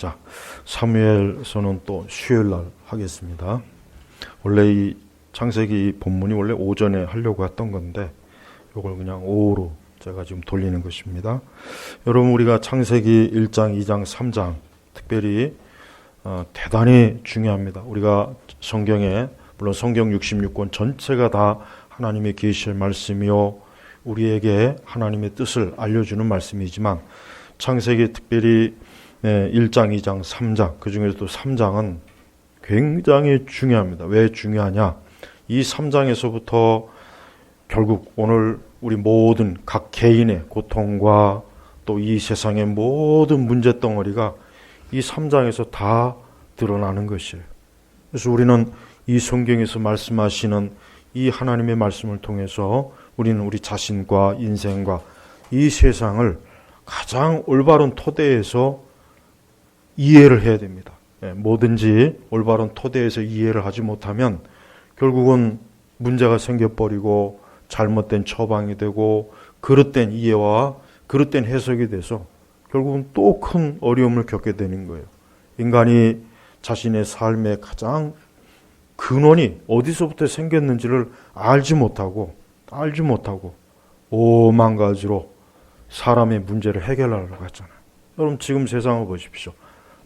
자, 사무엘서는 또 수요일 날 하겠습니다. 원래 이 창세기 본문이 원래 오전에 하려고 했던 건데 이걸 그냥 오후로 제가 지금 돌리는 것입니다. 여러분, 우리가 창세기 1장, 2장, 3장 특별히 대단히 중요합니다. 우리가 성경에, 물론 성경 66권 전체가 다 하나님의 계시의 말씀이요 우리에게 하나님의 뜻을 알려주는 말씀이지만 창세기 특별히 1장, 2장, 3장, 그 중에서도 3장은 굉장히 중요합니다. 왜 중요하냐? 이 3장에서부터 결국 오늘 우리 모든 각 개인의 고통과 또 이 세상의 모든 문제덩어리가 이 3장에서 다 드러나는 것이에요. 그래서 우리는 이 성경에서 말씀하시는 이 하나님의 말씀을 통해서 우리는 우리 자신과 인생과 이 세상을 가장 올바른 토대에서 이해를 해야 됩니다. 뭐든지 올바른 토대에서 이해를 하지 못하면 결국은 문제가 생겨버리고 잘못된 처방이 되고 그릇된 이해와 그릇된 해석이 돼서 결국은 또 큰 어려움을 겪게 되는 거예요. 인간이 자신의 삶의 가장 근원이 어디서부터 생겼는지를 알지 못하고 오만 가지로 사람의 문제를 해결하려고 했잖아요. 여러분, 지금 세상을 보십시오.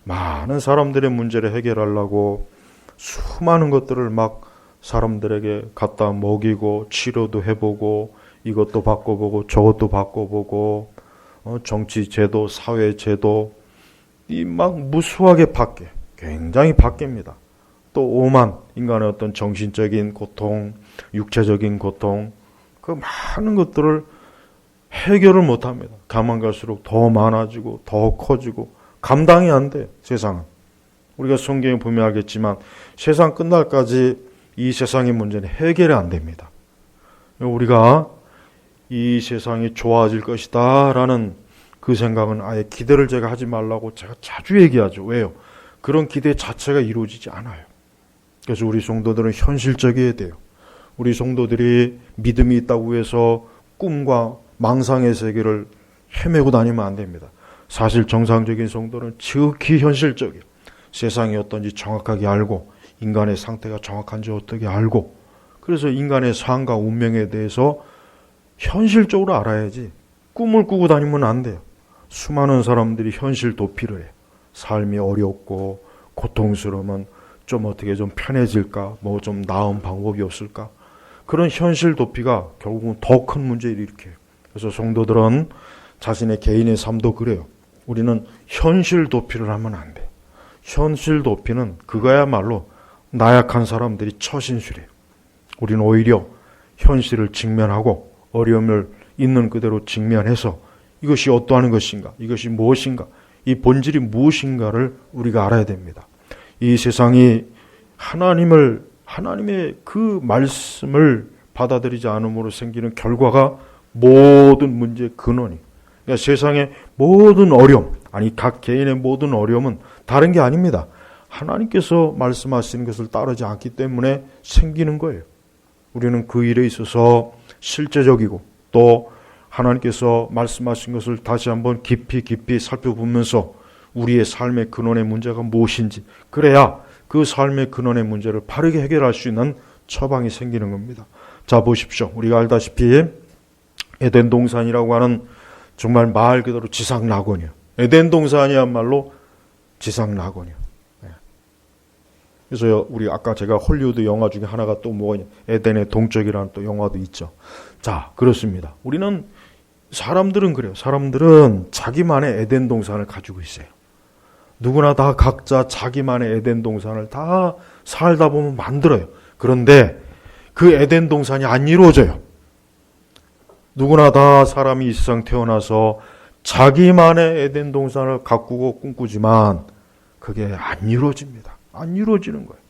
많은 사람들의 문제를 해결하려고 수많은 것들을 막 사람들에게 갖다 먹이고 치료도 해보고 이것도 바꿔보고 저것도 바꿔보고 정치 제도, 사회 제도 이 막 무수하게 바뀌어요. 굉장히 바뀝니다. 또 오만 인간의 어떤 정신적인 고통, 육체적인 고통 그 많은 것들을 해결을 못합니다. 가만 갈수록 더 많아지고 더 커지고 감당이 안 돼요. 세상은. 우리가 성경에 보면 알겠지만 세상 끝날까지 이 세상의 문제는 해결이 안 됩니다. 우리가 이 세상이 좋아질 것이다 라는 그 생각은 아예 기대를 제가 하지 말라고 제가 자주 얘기하죠. 왜요? 그런 기대 자체가 이루어지지 않아요. 그래서 우리 성도들은 현실적이어야 돼요. 우리 성도들이 믿음이 있다고 해서 꿈과 망상의 세계를 헤매고 다니면 안 됩니다. 사실 정상적인 성도는 지극히 현실적이에요. 세상이 어떤지 정확하게 알고 인간의 상태가 정확한지 어떻게 알고 그래서 인간의 삶과 운명에 대해서 현실적으로 알아야지 꿈을 꾸고 다니면 안 돼요. 수많은 사람들이 현실 도피를 해요. 삶이 어렵고 고통스러우면 좀 어떻게 좀 편해질까? 뭐 좀 나은 방법이 없을까? 그런 현실 도피가 결국은 더 큰 문제를 일으켜요. 그래서 성도들은 자신의 개인의 삶도 그래요. 우리는 현실 도피를 하면 안 돼. 현실 도피는 그거야말로 나약한 사람들이 처신술이에요. 우리는 오히려 현실을 직면하고 어려움을 있는 그대로 직면해서 이것이 어떠한 것인가, 이것이 무엇인가, 이 본질이 무엇인가를 우리가 알아야 됩니다. 이 세상이 하나님의 그 말씀을 받아들이지 않음으로 생기는 결과가 모든 문제의 근원이. 그러니까 세상의 모든 어려움, 아니 각 개인의 모든 어려움은 다른 게 아닙니다. 하나님께서 말씀하시는 것을 따르지 않기 때문에 생기는 거예요. 우리는 그 일에 있어서 실제적이고 또 하나님께서 말씀하신 것을 다시 한번 깊이 살펴보면서 우리의 삶의 근원의 문제가 무엇인지 그래야 그 삶의 근원의 문제를 바르게 해결할 수 있는 처방이 생기는 겁니다. 자, 보십시오. 우리가 알다시피 에덴 동산이라고 하는 정말 말 그대로 지상 낙원이에요. 에덴 동산이야말로 지상 낙원이에요. 그래서 우리 아까 제가 헐리우드 영화 중에 하나가 또 뭐가 있냐, 에덴의 동쪽이라는 또 영화도 있죠. 자, 그렇습니다. 사람들은 그래요. 사람들은 자기만의 에덴 동산을 가지고 있어요. 누구나 다 각자 자기만의 에덴 동산을 다 살다 보면 만들어요. 그런데 그 에덴 동산이 안 이루어져요. 누구나 다 사람이 이 세상 태어나서 자기만의 에덴 동산을 가꾸고 꿈꾸지만 그게 안 이루어집니다. 안 이루어지는 거예요.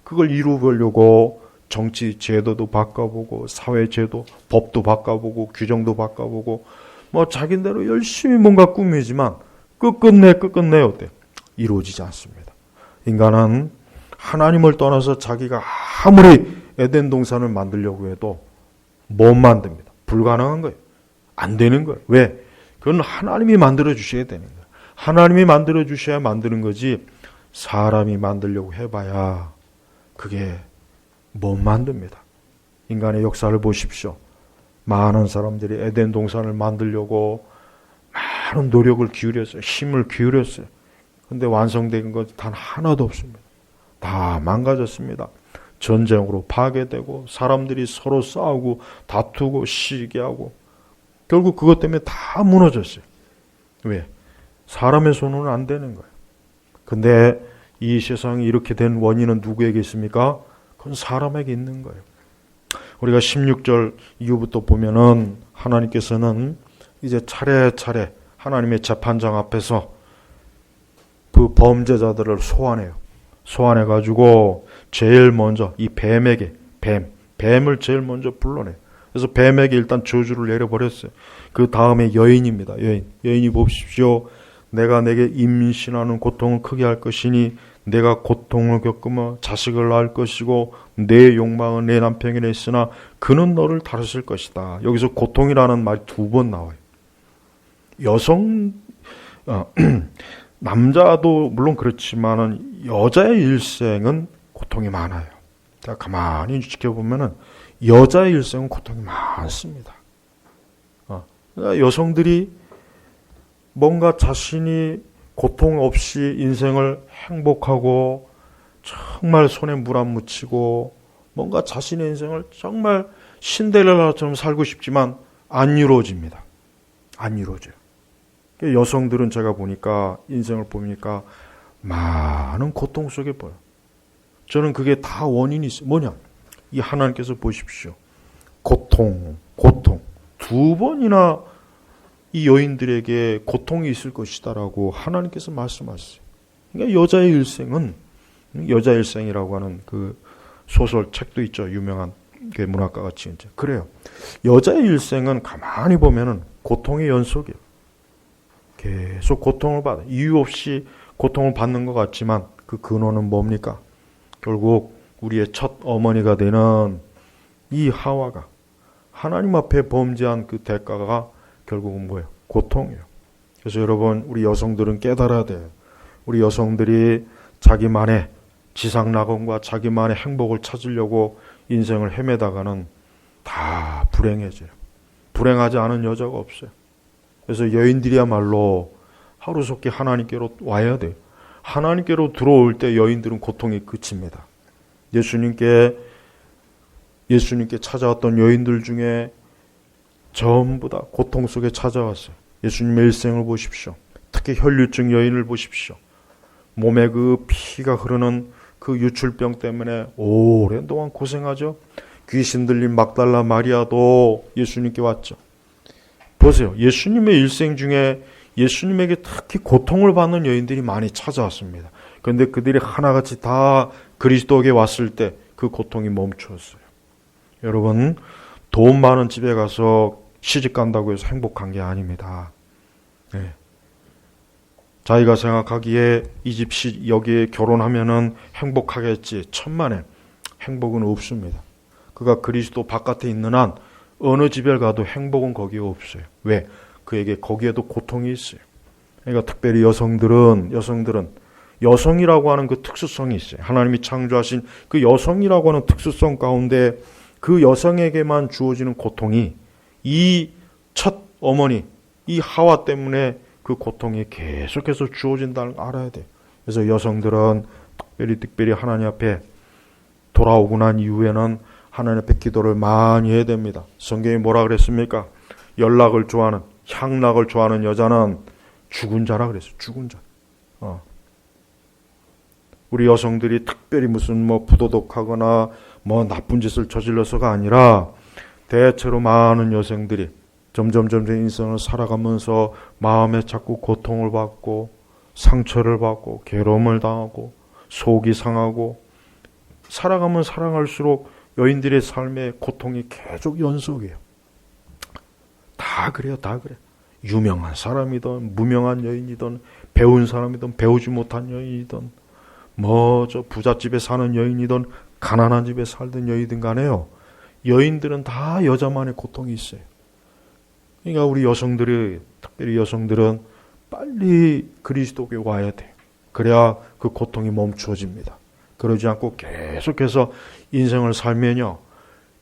그걸 이루어보려고 정치 제도도 바꿔보고 사회 제도, 법도 바꿔보고 규정도 바꿔보고 뭐 자기대로 열심히 뭔가 꾸미지만 끝끝내 어때? 이루어지지 않습니다. 인간은 하나님을 떠나서 자기가 아무리 에덴 동산을 만들려고 해도 못 만듭니다. 불가능한 거예요. 안 되는 거예요. 왜? 그건 하나님이 만들어 주셔야 되는 거예요. 하나님이 만들어 주셔야 만드는 거지 사람이 만들려고 해봐야 그게 못 만듭니다. 인간의 역사를 보십시오. 많은 사람들이 에덴 동산을 만들려고 많은 노력을 기울였어요. 힘을 기울였어요. 근데 완성된 것 단 하나도 없습니다. 다 망가졌습니다. 전쟁으로 파괴되고 사람들이 서로 싸우고 다투고 시기하고 결국 그것 때문에 다 무너졌어요. 왜? 사람의 손은 안 되는 거예요. 근데 이 세상이 이렇게 된 원인은 누구에게 있습니까? 그건 사람에게 있는 거예요. 우리가 16절 이후부터 보면은 하나님께서는 이제 차례차례 하나님의 재판장 앞에서 그 범죄자들을 소환해요. 소환해가지고 제일 먼저 이 뱀에게 뱀을 제일 먼저 불러내요. 그래서 뱀에게 일단 저주를 내려버렸어요. 그 다음에 여인입니다. 여인이 보십시오. 내가 내게 임신하는 고통을 크게 할 것이니 내가 고통을 겪으며 자식을 낳을 것이고 내 욕망은 내 남편에게 있으나 그는 너를 다루실 것이다. 여기서 고통이라는 말이 2번 나와요. 남자도 물론 그렇지만은 여자의 일생은 고통이 많아요. 제가 가만히 지켜보면은 여자의 일생은 고통이 많습니다. 그러니까 여성들이 뭔가 자신이 고통 없이 인생을 행복하고 정말 손에 물 안 묻히고 뭔가 자신의 인생을 정말 신데렐라처럼 살고 싶지만 안 이루어집니다. 안 이루어져요. 여성들은 제가 보니까 인생을 보니까 많은 고통 속에 보여요. 저는 그게 다 원인이 있어요. 뭐냐? 이 하나님께서 보십시오. 고통 2번이나 이 여인들에게 고통이 있을 것이다라고 하나님께서 말씀하셨어요. 그러니까 여자의 일생이라고 하는 그 소설 책도 있죠. 유명한 그 문학가가 지은 책. 그래요. 여자의 일생은 가만히 보면은 고통의 연속이에요. 계속 고통을 받아. 이유 없이 고통을 받는 것 같지만 그 근원은 뭡니까? 결국 우리의 첫 어머니가 되는 이 하와가 하나님 앞에 범죄한 그 대가가 결국은 뭐예요? 고통이에요. 그래서 여러분, 우리 여성들은 깨달아야 돼요. 우리 여성들이 자기만의 지상낙원과 자기만의 행복을 찾으려고 인생을 헤매다가는 다 불행해져요. 불행하지 않은 여자가 없어요. 그래서 여인들이야말로 하루속히 하나님께로 와야 돼요. 하나님께로 들어올 때 여인들은 고통이 끝입니다. 예수님께 찾아왔던 여인들 중에 전부 다 고통 속에 찾아왔어요. 예수님의 일생을 보십시오. 특히 혈류증 여인을 보십시오. 몸에 그 피가 흐르는 그 유출병 때문에 오랜동안 고생하죠. 귀신 들린 막달라 마리아도 예수님께 왔죠. 보세요. 예수님의 일생 중에 예수님에게 특히 고통을 받는 여인들이 많이 찾아왔습니다. 그런데 그들이 하나같이 다 그리스도에게 왔을 때 그 고통이 멈추었어요. 여러분, 돈 많은 집에 가서 시집 간다고 해서 행복한 게 아닙니다. 네. 자기가 생각하기에 이 집 여기에 결혼하면은 행복하겠지. 천만에 행복은 없습니다. 그가 그리스도 바깥에 있는 한 어느 집에 가도 행복은 거기에 없어요. 왜? 그에게 거기에도 고통이 있어요. 그러니까 특별히 여성들은 여성이라고 하는 그 특수성이 있어요. 하나님이 창조하신 그 여성이라고 하는 특수성 가운데 그 여성에게만 주어지는 고통이 이 첫 어머니, 이 하와 때문에 그 고통이 계속해서 주어진다는 걸 알아야 돼요. 그래서 여성들은 특별히 하나님 앞에 돌아오고 난 이후에는 하나님 앞에 기도를 많이 해야 됩니다. 성경이 뭐라 그랬습니까? 향락을 좋아하는 여자는 죽은 자라 그랬어요. 죽은 자. 우리 여성들이 특별히 무슨 부도덕하거나 나쁜 짓을 저질러서가 아니라 대체로 많은 여성들이 점점 인생을 살아가면서 마음에 자꾸 고통을 받고 상처를 받고 괴로움을 당하고 속이 상하고 살아가면 살아갈수록 여인들의 삶의 고통이 계속 연속이에요. 다 그래요. 유명한 사람이든 무명한 여인이든 배운 사람이든 배우지 못한 여인이든 부잣집에 사는 여인이든 가난한 집에 살던 여인이든 간에요. 여인들은 다 여자만의 고통이 있어요. 그러니까 우리 여성들이, 특별히 여성들은 빨리 그리스도께 와야 돼요. 그래야 그 고통이 멈추어집니다. 그러지 않고 계속해서 인생을 살면요,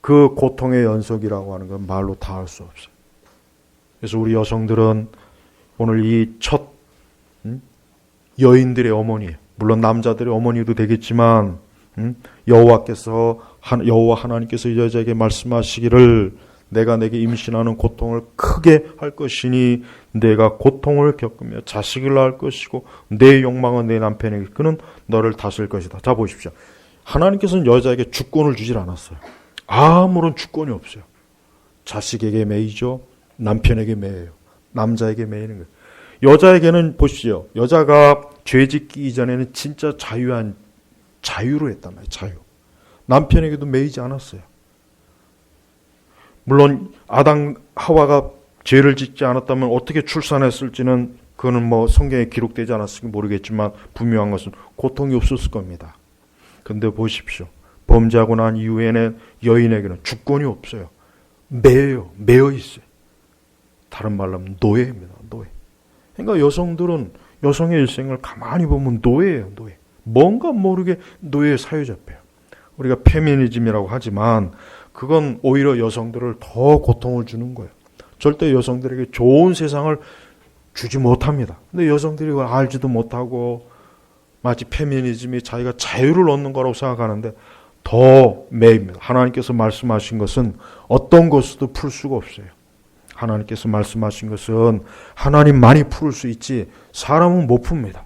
그 고통의 연속이라고 하는 건 말로 다 할 수 없어요. 그래서 우리 여성들은 오늘 이 첫 여인들의 어머니, 물론 남자들의 어머니도 되겠지만 여호와 하나님께서 여자에게 말씀하시기를 내가 내게 임신하는 고통을 크게 할 것이니 내가 고통을 겪으며 자식을 낳을 것이고 내 욕망은 내 남편에게 그는 너를 다스릴 것이다. 자 보십시오. 하나님께서는 여자에게 주권을 주질 않았어요. 아무런 주권이 없어요. 자식에게 매이죠. 남편에게 매여요. 남자에게 매이는 거예요. 여자에게는 보십시오. 여자가 죄 짓기 이전에는 진짜 자유로 했단 말이에요. 자유. 남편에게도 매이지 않았어요. 물론 아담 하와가 죄를 짓지 않았다면 어떻게 출산했을지는 그거는 뭐 성경에 기록되지 않았으니 모르겠지만 분명한 것은 고통이 없었을 겁니다. 그런데 보십시오. 범죄하고 난 이후에는 여인에게는 주권이 없어요. 매여 있어요. 다른 말로 하면 노예입니다. 노예. 그러니까 여성들은 여성의 일생을 가만히 보면 노예예요. 노예. 뭔가 모르게 노예에 사로잡혀요. 우리가 페미니즘이라고 하지만 그건 오히려 여성들을 더 고통을 주는 거예요. 절대 여성들에게 좋은 세상을 주지 못합니다. 근데 여성들이 그걸 알지도 못하고 마치 페미니즘이 자기가 자유를 얻는 거라고 생각하는데 더 매입니다. 하나님께서 말씀하신 것은 어떤 것으로도 풀 수가 없어요. 하나님께서 말씀하신 것은 하나님만이 풀 수 있지 사람은 못 풉니다.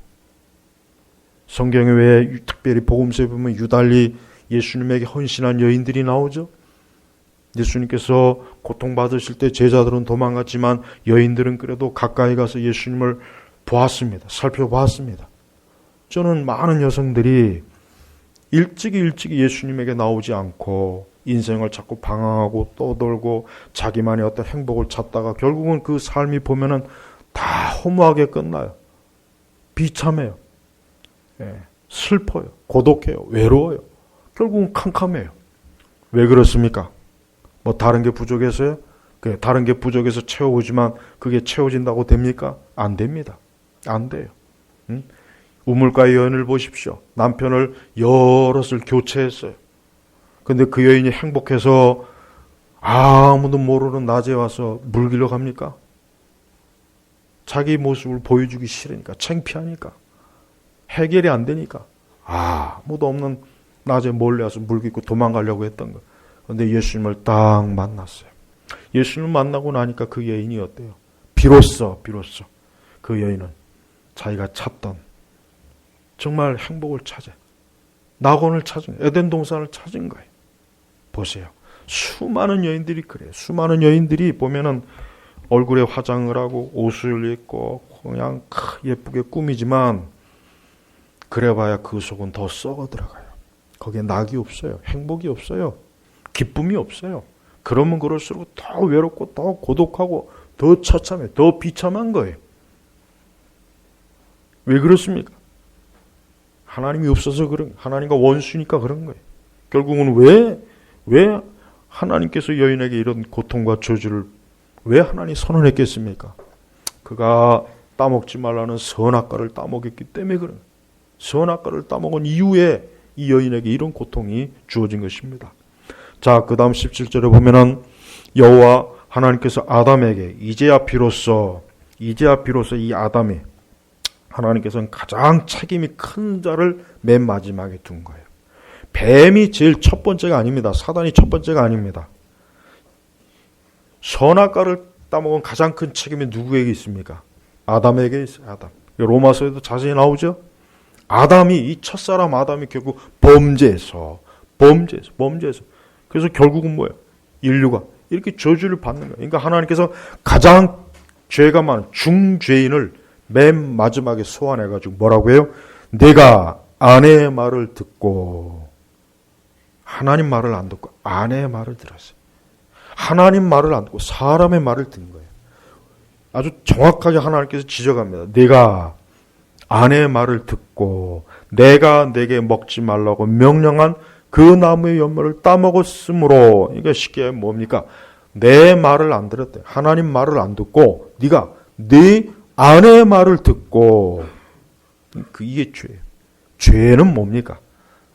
성경에 왜 특별히 복음서에 보면 유달리 예수님에게 헌신한 여인들이 나오죠. 예수님께서 고통받으실 때 제자들은 도망갔지만 여인들은 그래도 가까이 가서 예수님을 보았습니다. 살펴보았습니다. 저는 많은 여성들이 일찍이 예수님에게 나오지 않고 인생을 자꾸 방황하고 떠돌고 자기만의 어떤 행복을 찾다가 결국은 그 삶이 보면은 다 허무하게 끝나요. 비참해요. 슬퍼요. 고독해요. 외로워요. 결국은 캄캄해요. 왜 그렇습니까? 뭐 다른 게 부족해서요? 다른 게 부족해서 채워오지만 그게 채워진다고 됩니까? 안 됩니다. 안 돼요. 우물가의 여인을 보십시오. 남편을 여럿을 교체했어요. 근데 그 여인이 행복해서 아무도 모르는 낮에 와서 물 길러 갑니까? 자기 모습을 보여주기 싫으니까, 창피하니까, 해결이 안 되니까 아무도 없는 낮에 몰래 와서 물 깃고 도망가려고 했던 거. 그런데 예수님을 딱 만났어요. 예수님을 만나고 나니까 그 여인이 어때요? 비로소 그 여인은 자기가 찾던 정말 행복을 찾아 낙원을 찾은 에덴 동산을 찾은 거예요. 보세요. 수많은 여인들이 그래요. 수많은 여인들이 보면은 얼굴에 화장을 하고 옷을 입고 그냥 예쁘게 꾸미지만 그래봐야 그 속은 더 썩어 들어가요. 거기에 낙이 없어요. 행복이 없어요. 기쁨이 없어요. 그러면 그럴수록 더 외롭고 더 고독하고 더 처참해, 더 비참한 거예요. 왜 그렇습니까? 하나님이 없어서 그런, 하나님과 원수니까 그런 거예요. 결국은 왜 하나님께서 여인에게 이런 고통과 저주를 왜 하나님 선언했겠습니까? 그가 따먹지 말라는 선악과를 따먹였기 때문에 그런 거예요. 선악과를 따먹은 이후에 이 여인에게 이런 고통이 주어진 것입니다. 자, 그 다음 17절에 보면은 여호와 하나님께서 아담에게 이제야 비로소 이 아담이 하나님께서는 가장 책임이 큰 자를 맨 마지막에 둔 거예요. 뱀이 제일 첫 번째가 아닙니다. 사단이 첫 번째가 아닙니다. 선악과를 따먹은 가장 큰 책임이 누구에게 있습니까? 아담에게 있어요. 아담. 로마서에도 자세히 나오죠. 이 첫사람 아담이 결국 범죄해서. 그래서 결국은 뭐예요? 인류가 이렇게 저주를 받는 거예요. 그러니까 하나님께서 가장 죄가 많은 중죄인을 맨 마지막에 소환해가지고 뭐라고 해요? 내가 아내의 말을 듣고, 하나님 말을 안 듣고 아내의 말을 들었어요. 하나님 말을 안 듣고 사람의 말을 듣는 거예요. 아주 정확하게 하나님께서 지적합니다. 내가 아내의 말을 듣고 내가 내게 먹지 말라고 명령한 그 나무의 열매를 따먹었으므로, 그러니까 쉽게 뭡니까? 내 말을 안 들었대. 하나님 말을 안 듣고 네가 네 아내의 말을 듣고, 이게 죄예요. 죄는 뭡니까?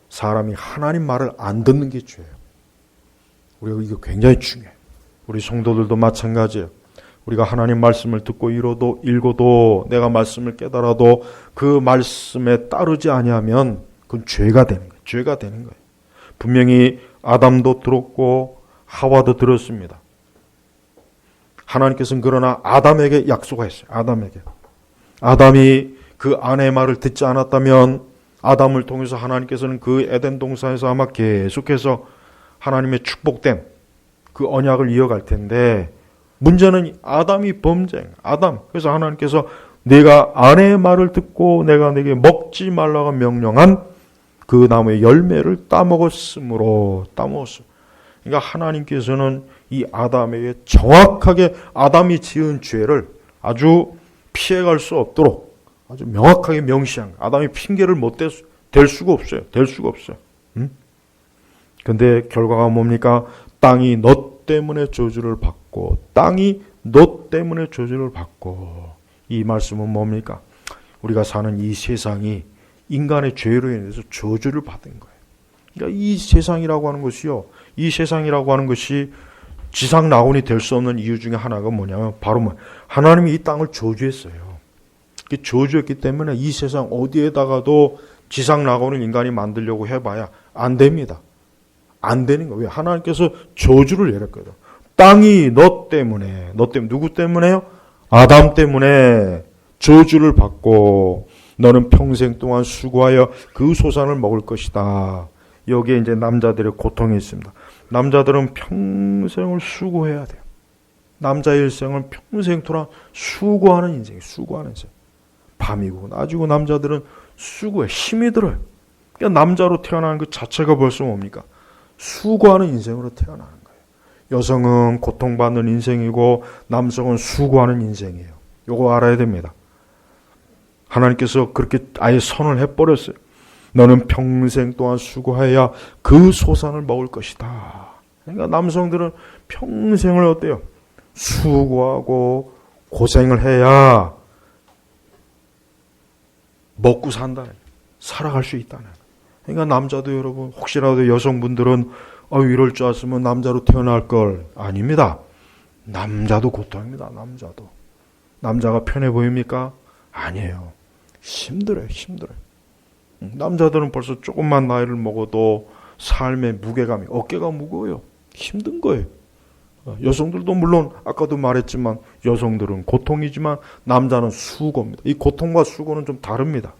사람이 하나님 말을 안 듣는 게 죄예요. 우리가 이거 굉장히 중요해요. 우리 성도들도 마찬가지예요. 우리가 하나님 말씀을 듣고 읽어도 내가 말씀을 깨달아도 그 말씀에 따르지 아니하면 그건 죄가 되는 거예요. 죄가 되는 거예요. 분명히 아담도 들었고 하와도 들었습니다. 하나님께서는 그러나 아담에게 약속하셨어요. 아담이 그 아내의 말을 듣지 않았다면 아담을 통해서 하나님께서는 그 에덴 동산에서 아마 계속해서 하나님의 축복된 그 언약을 이어갈 텐데, 문제는 아담이 범죄. 그래서 하나님께서 내가 아내의 말을 듣고 내가 내게 먹지 말라고 명령한 그 나무의 열매를 따먹었으므로. 그러니까 하나님께서는 이 아담에게 정확하게 아담이 지은 죄를 아주 피해갈 수 없도록 아주 명확하게 명시한 거예요. 아담이 핑계를 댈 수가 없어요. 근데 결과가 뭡니까? 땅이 너 때문에 저주를 받고, 이 말씀은 뭡니까? 우리가 사는 이 세상이 인간의 죄로 인해서 저주를 받은 거예요. 그러니까 이 세상이라고 하는 것이 지상 낙원이 될 수 없는 이유 중에 하나가 뭐냐면 바로 하나님이 이 땅을 저주했어요. 저주했기 때문에 이 세상 어디에다가도 지상 낙원을 인간이 만들려고 해봐야 안 됩니다. 안 되는 거예요. 왜? 하나님께서 저주를 내렸거든. 땅이 너 때문에 누구 때문에요? 아담 때문에 저주를 받고 너는 평생 동안 수고하여 그 소산을 먹을 것이다. 여기에 이제 남자들의 고통이 있습니다. 남자들은 평생을 수고해야 돼요. 남자의 일생은 평생 동안 수고하는 인생. 밤이고 낮이고 남자들은 수고해. 힘이 들어요. 그러니까 남자로 태어나는 그 자체가 벌써 뭡니까? 수고하는 인생으로 태어나는 거예요. 여성은 고통받는 인생이고 남성은 수고하는 인생이에요. 요거 알아야 됩니다. 하나님께서 그렇게 아예 선을 해버렸어요. 너는 평생 동안 수고해야 그 소산을 먹을 것이다. 그러니까 남성들은 평생을 어때요? 수고하고 고생을 해야 먹고 살아갈 수 있다는. 그러니까 남자도 여러분, 혹시라도 여성분들은 이럴 줄 알았으면 남자로 태어날 걸. 아닙니다. 남자도 고통입니다. 남자가 편해 보입니까? 아니에요. 힘들어요. 남자들은 벌써 조금만 나이를 먹어도 삶의 무게감이, 어깨가 무거워요. 힘든 거예요. 여성들도 물론 아까도 말했지만 여성들은 고통이지만 남자는 수고입니다. 이 고통과 수고는 좀 다릅니다.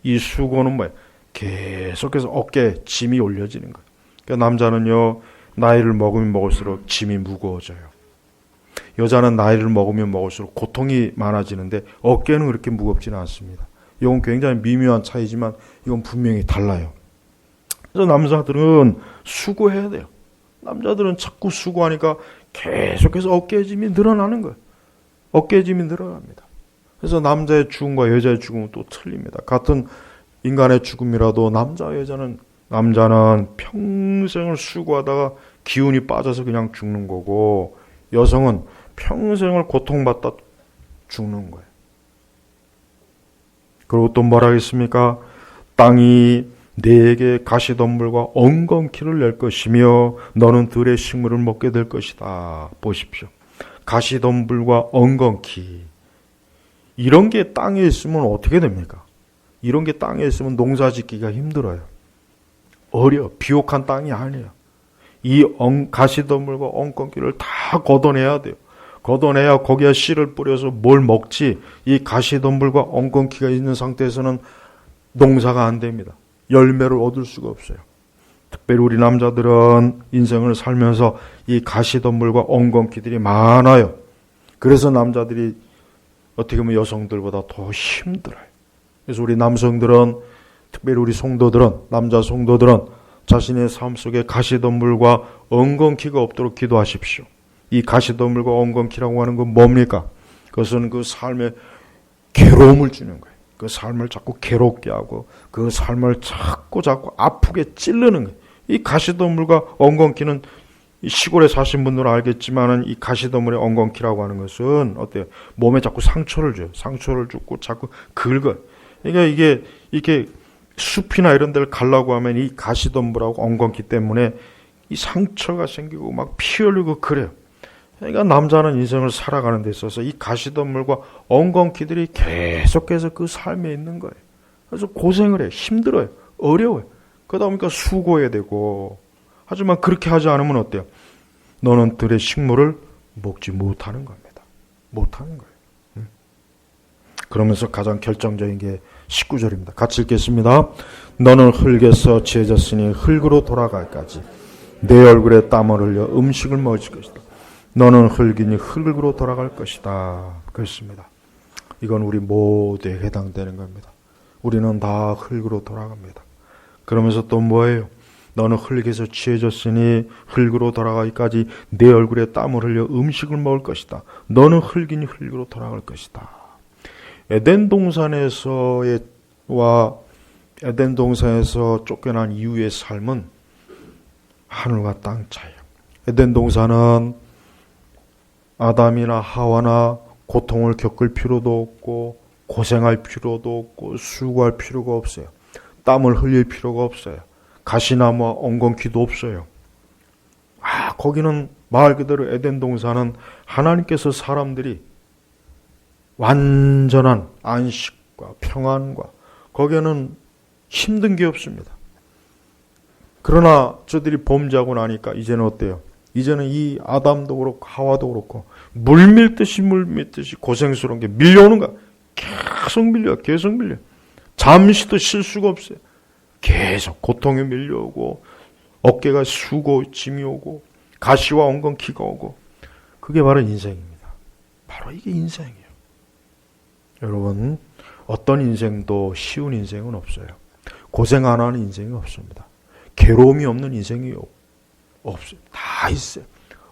이 수고는 뭐예요? 계속해서 어깨에 짐이 올려지는 거예요. 그러니까 남자는요, 나이를 먹으면 먹을수록 짐이 무거워져요. 여자는 나이를 먹으면 먹을수록 고통이 많아지는데 어깨는 그렇게 무겁지는 않습니다. 이건 굉장히 미묘한 차이지만 이건 분명히 달라요. 그래서 남자들은 수고해야 돼요. 남자들은 자꾸 수고하니까 계속해서 어깨의 짐이 늘어나는 거예요. 어깨의 짐이 늘어납니다. 그래서 남자의 죽음과 여자의 죽음은 또 틀립니다. 같은 인간의 죽음이라도 남자는 평생을 수고하다가 기운이 빠져서 그냥 죽는 거고, 여성은 평생을 고통받다 죽는 거예요. 그리고 또 뭐라 하겠습니까? 땅이 네게 가시덤불과 엉겅퀴를 낼 것이며 너는 들의 식물을 먹게 될 것이다. 보십시오. 가시덤불과 엉겅퀴. 이런 게 땅에 있으면 어떻게 됩니까? 이런 게 땅에 있으면 농사 짓기가 힘들어요. 비옥한 땅이 아니에요. 이 가시덤불과 엉겅퀴를 다 걷어내야 돼요. 걷어내야 거기에 씨를 뿌려서 뭘 먹지, 이 가시덤불과 엉겅퀴가 있는 상태에서는 농사가 안 됩니다. 열매를 얻을 수가 없어요. 특별히 우리 남자들은 인생을 살면서 이 가시덤불과 엉겅퀴들이 많아요. 그래서 남자들이 어떻게 보면 여성들보다 더 힘들어요. 그래서 우리 남성들은, 특별히 우리 성도들은, 남자 성도들은 자신의 삶 속에 가시덤불과 엉겅퀴가 없도록 기도하십시오. 이 가시덤불과 엉겅퀴라고 하는 건 뭡니까? 그것은 그 삶에 괴로움을 주는 거예요. 그 삶을 자꾸 괴롭게 하고 그 삶을 자꾸 아프게 찌르는 거예요. 이 가시덤불과 엉겅퀴는 시골에 사신 분들은 알겠지만은 이 가시덤불의 엉겅퀴라고 하는 것은 어때요? 몸에 자꾸 상처를 줘요. 상처를 주고 자꾸 긁어요. 그러니까 이게 숲이나 이런 데를 가려고 하면 이 가시덤불하고 엉겅퀴 때문에 이 상처가 생기고 막 피 흘리고 그래요. 그러니까 남자는 인생을 살아가는 데 있어서 이 가시덤불과 엉겅퀴들이 계속해서 그 삶에 있는 거예요. 그래서 고생을 해요. 힘들어요. 어려워요. 그러다 보니까 수고해야 되고. 하지만 그렇게 하지 않으면 어때요? 너는 들의 식물을 먹지 못하는 겁니다. 못하는 거예요. 그러면서 가장 결정적인 게 19절입니다. 같이 읽겠습니다. 너는 흙에서 지어졌으니 흙으로 돌아갈까지 내 얼굴에 땀을 흘려 음식을 먹을 것이다. 너는 흙이니 흙으로 돌아갈 것이다. 그렇습니다. 이건 우리 모두에 해당되는 겁니다. 우리는 다 흙으로 돌아갑니다. 그러면서 또 뭐예요? 너는 흙에서 지어졌으니 흙으로 돌아가기까지 내 얼굴에 땀을 흘려 음식을 먹을 것이다. 너는 흙이니 흙으로 돌아갈 것이다. 에덴 동산에서 쫓겨난 이후의 삶은 하늘과 땅 차이예요. 에덴 동산은 아담이나 하와나 고통을 겪을 필요도 없고 고생할 필요도 없고 수고할 필요가 없어요. 땀을 흘릴 필요가 없어요. 가시나무와 엉겅퀴도 없어요. 거기는 말 그대로 에덴 동산은 하나님께서 사람들이 완전한 안식과 평안과 거기에는 힘든 게 없습니다. 그러나 저들이 범죄하고 나니까 이제는 어때요? 이제는 이 아담도 그렇고 하와도 그렇고 물 밀듯이 고생스러운 게 밀려오는 거야. 계속 밀려. 잠시도 쉴 수가 없어요. 계속 고통이 밀려오고 어깨가 짐이 오고 가시와 엉겅퀴가 오고 그게 바로 인생입니다. 바로 이게 인생이에요. 여러분 어떤 인생도 쉬운 인생은 없어요. 고생 안 하는 인생이 없습니다. 괴로움이 없는 인생이 없어요. 다 있어요.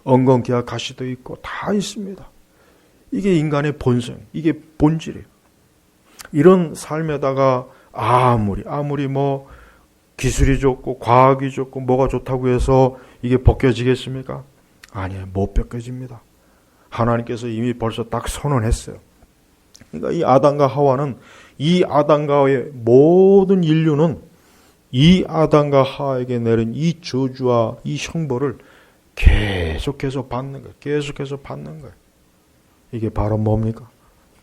엉겅퀴와 가시도 있고 다 있습니다. 이게 인간의 본성, 이게 본질이에요. 이런 삶에다가 아무리 뭐 기술이 좋고 과학이 좋고 뭐가 좋다고 해서 이게 벗겨지겠습니까? 아니에요. 못 벗겨집니다. 하나님께서 이미 벌써 딱 선언했어요. 그러니까 이 아담과 하와는 이 아담과의 모든 인류는 이 아담과 하와에게 내린 이 저주와 이 형벌을 계속해서 받는 거예요. 계속해서 받는 거예요. 이게 바로 뭡니까?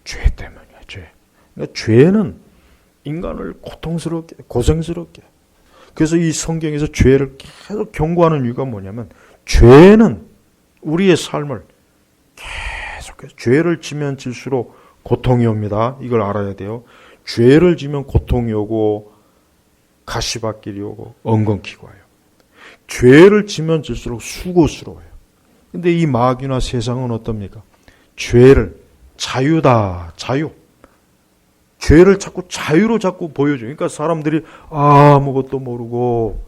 죄 때문이에요. 죄. 그러니까 죄는 인간을 고통스럽게 고생스럽게. 그래서 이 성경에서 죄를 계속 경고하는 이유가 뭐냐면 죄는 우리의 삶을 계속해서 죄를 지면 질수록 고통이 옵니다. 이걸 알아야 돼요. 죄를 지면 고통이 오고 가시밭길이 오고 엉겅퀴가 와요. 죄를 지면 질수록 수고스러워요. 근데 이 마귀나 세상은 어떻습니까? 죄를 자유다. 자유. 죄를 자유로 자꾸 보여줘요. 그러니까 사람들이 아무것도 모르고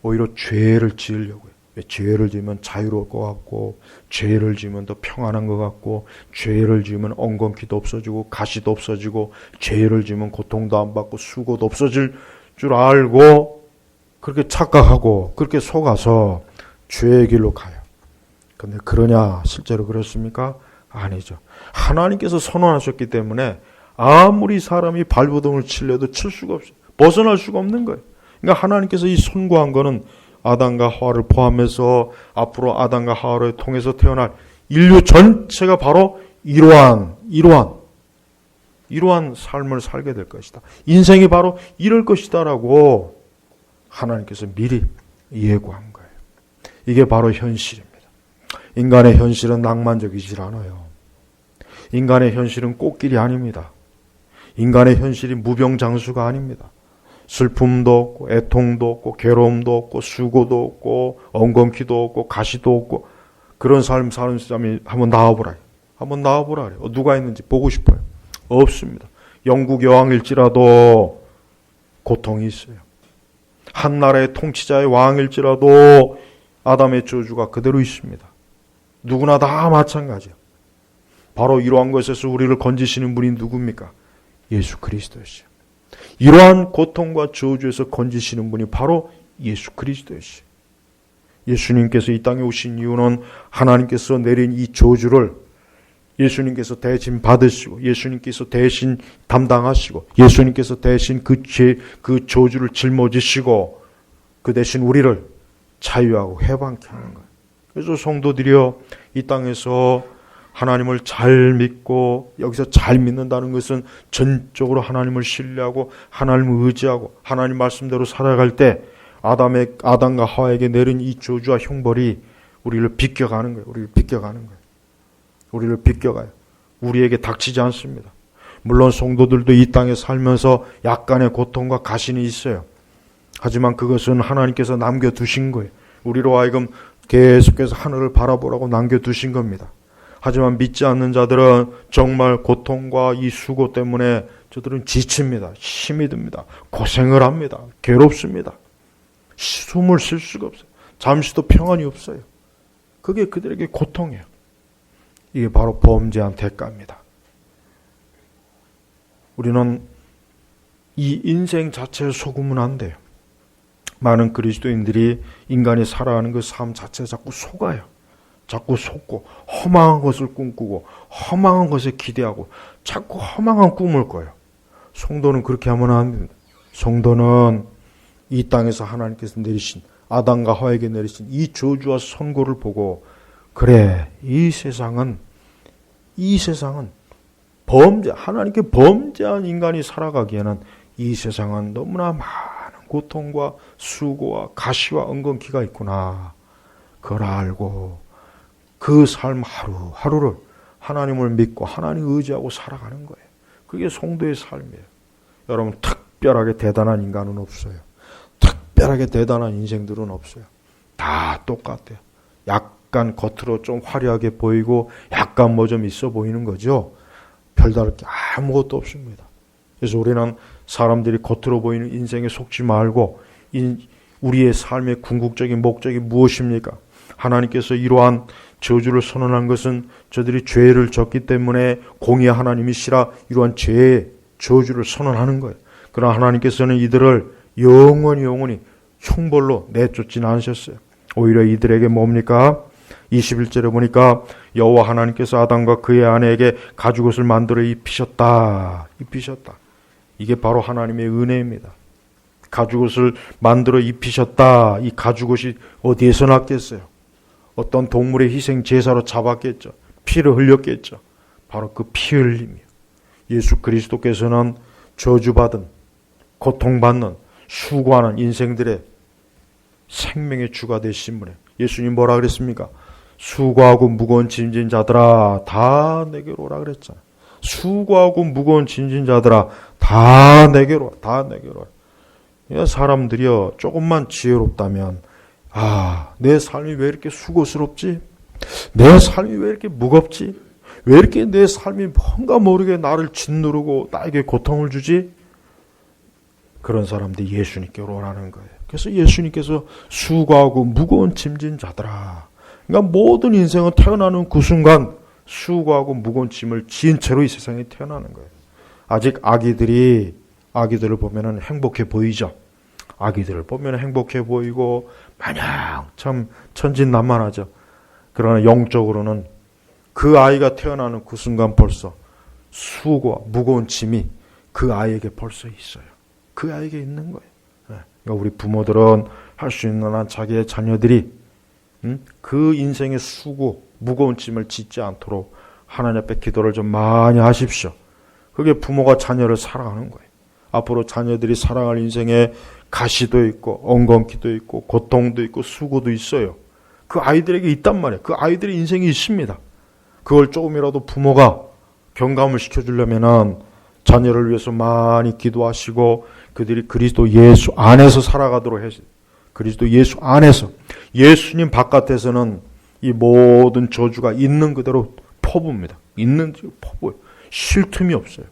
오히려 죄를 지으려고 해요. 왜? 죄를 지으면 자유로울 것 같고 죄를 지으면 더 평안한 것 같고 죄를 지으면 엉겅퀴도 없어지고 가시도 없어지고 죄를 지으면 고통도 안 받고 수고도 없어질 줄 알고 그렇게 착각하고 그렇게 속아서 죄의 길로 가요. 그런데 그러냐? 실제로 그렇습니까? 아니죠. 하나님께서 선언하셨기 때문에 아무리 사람이 발버둥을 치려도 칠 수가 없어요. 벗어날 수가 없는 거예요. 그러니까 하나님께서 이 선고한 거는 아담과 하와를 포함해서 앞으로 아담과 하와를 통해서 태어날 인류 전체가 바로 이러한 삶을 살게 될 것이다. 인생이 바로 이럴 것이다라고 하나님께서 미리 예고한 거예요. 이게 바로 현실입니다. 인간의 현실은 낭만적이질 않아요. 인간의 현실은 꽃길이 아닙니다. 인간의 현실이 무병장수가 아닙니다. 슬픔도 없고 애통도 없고 괴로움도 없고 수고도 없고 엉겅퀴도 없고 가시도 없고 그런 삶 사는 사람이 한번 나와보라. 한번 나와보라. 누가 있는지 보고 싶어요. 없습니다. 영국 여왕일지라도 고통이 있어요. 한 나라의 통치자의 왕일지라도 아담의 저주가 그대로 있습니다. 누구나 다 마찬가지예요. 바로 이러한 것에서 우리를 건지시는 분이 누굽니까? 예수 그리스도이시죠. 이러한 고통과 저주에서 건지시는 분이 바로 예수 그리스도이시죠. 예수님께서 이 땅에 오신 이유는 하나님께서 내린 이 저주를 예수님께서 대신 받으시고, 예수님께서 대신 담당하시고, 예수님께서 대신 그 저주를 짊어지시고, 그 대신 우리를 자유하고 해방케 하는 거예요. 그래서 성도들이여, 이 땅에서 하나님을 잘 믿고, 여기서 잘 믿는다는 것은 전적으로 하나님을 신뢰하고 하나님을 의지하고 하나님 말씀대로 살아갈 때 아담과 하와에게 내린 이 저주와 형벌이 우리를 비껴가는 거예요. 우리를 비껴가는 거예요. 우리를 비껴가요. 우리에게 닥치지 않습니다. 물론 성도들도 이 땅에 살면서 약간의 고통과 가신이 있어요. 하지만 그것은 하나님께서 남겨두신 거예요. 우리로 하여금 계속해서 하늘을 바라보라고 남겨두신 겁니다. 하지만 믿지 않는 자들은 정말 고통과 이 수고 때문에 저들은 지칩니다. 힘이 듭니다. 고생을 합니다. 괴롭습니다. 숨을 쉴 수가 없어요. 잠시도 평안이 없어요. 그게 그들에게 고통이에요. 이게 바로 범죄한 대가입니다. 우리는 이 인생 자체에 속으면 안 돼요. 많은 그리스도인들이 인간이 살아가는 그 삶 자체에 자꾸 속아요. 자꾸 속고 허망한 것을 꿈꾸고 허망한 것에 기대하고 자꾸 허망한 꿈을 꿔요. 성도는 그렇게 하면 안 됩니다. 성도는 이 땅에서 하나님께서 내리신, 아담과 하와에게 내리신 이 저주와 선고를 보고, 그래, 이 세상은 하나님께 범죄한 인간이 살아가기에는 이 세상은 너무나 많은 고통과 수고와 가시와 엉겅퀴가 있구나. 그걸 알고 그 삶 하루하루를 하나님을 믿고 하나님 의지하고 살아가는 거예요. 그게 성도의 삶이에요. 여러분, 특별하게 대단한 인간은 없어요. 특별하게 대단한 인생들은 없어요. 다 똑같아요. 약간 겉으로 좀 화려하게 보이고 약간 뭐 좀 있어 보이는 거죠. 별다를 게 아무것도 없습니다. 그래서 우리는 사람들이 겉으로 보이는 인생에 속지 말고 우리의 삶의 궁극적인 목적이 무엇입니까? 하나님께서 이러한 저주를 선언한 것은 저들이 죄를 졌기 때문에 공의의 하나님이시라 이러한 죄의 저주를 선언하는 거예요. 그러나 하나님께서는 이들을 영원히 형벌로 내쫓지는 않으셨어요. 오히려 이들에게 뭡니까? 21절에 보니까 여호와 하나님께서 아담과 그의 아내에게 가죽옷을 만들어 입히셨다. 이게 바로 하나님의 은혜입니다. 가죽옷을 만들어 입히셨다. 이 가죽옷이 어디에서 났겠어요? 어떤 동물의 희생 제사로 잡았겠죠. 피를 흘렸겠죠. 바로 그 피 흘림이요. 예수 그리스도께서는 저주받은, 고통받는, 수고하는 인생들의 생명의 주가 되신 분이에요. 예수님 뭐라 그랬습니까? 수고하고 무거운 짐진 자들아 다 내게로 오라 그랬잖아요. 수고하고 무거운 짐진 자들아 다 내게로 와. 사람들이요, 조금만 지혜롭다면, 내 삶이 왜 이렇게 수고스럽지? 내 삶이 왜 이렇게 무겁지? 왜 이렇게 내 삶이 뭔가 모르게 나를 짓누르고 나에게 고통을 주지? 그런 사람들이 예수님께로 오라는 거예요. 그래서 예수님께서 수고하고 무거운 짐진 자들아. 그러니까 모든 인생은 태어나는 그 순간 수고하고 무거운 짐을 지은 채로 이 세상에 태어나는 거예요. 아직 아기들을 보면 행복해 보이죠. 아기들을 보면 행복해 보이고 마냥 참 천진난만하죠. 그러나 영적으로는 그 아이가 태어나는 그 순간 벌써 수고와 무거운 짐이 그 아이에게 벌써 있어요. 그 아이에게 있는 거예요. 그러니까 우리 부모들은 할 수 있는 한 자기의 자녀들이 그 인생의 수고, 무거운 짐을 짓지 않도록 하나님 앞에 기도를 좀 많이 하십시오. 그게 부모가 자녀를 사랑하는 거예요. 앞으로 자녀들이 살아갈 인생에 가시도 있고 엉겅퀴도 있고 고통도 있고 수고도 있어요. 그 아이들에게 있단 말이에요. 그 아이들의 인생이 있습니다. 그걸 조금이라도 부모가 경감을 시켜주려면 자녀를 위해서 많이 기도하시고 그들이 그리스도 예수 안에서 살아가도록 해서 그리스도 예수 안에서, 예수님 바깥에서는 이 모든 저주가 있는 그대로 퍼부입니다. 있는 그대로 퍼부어요. 쉴 틈이 없어요.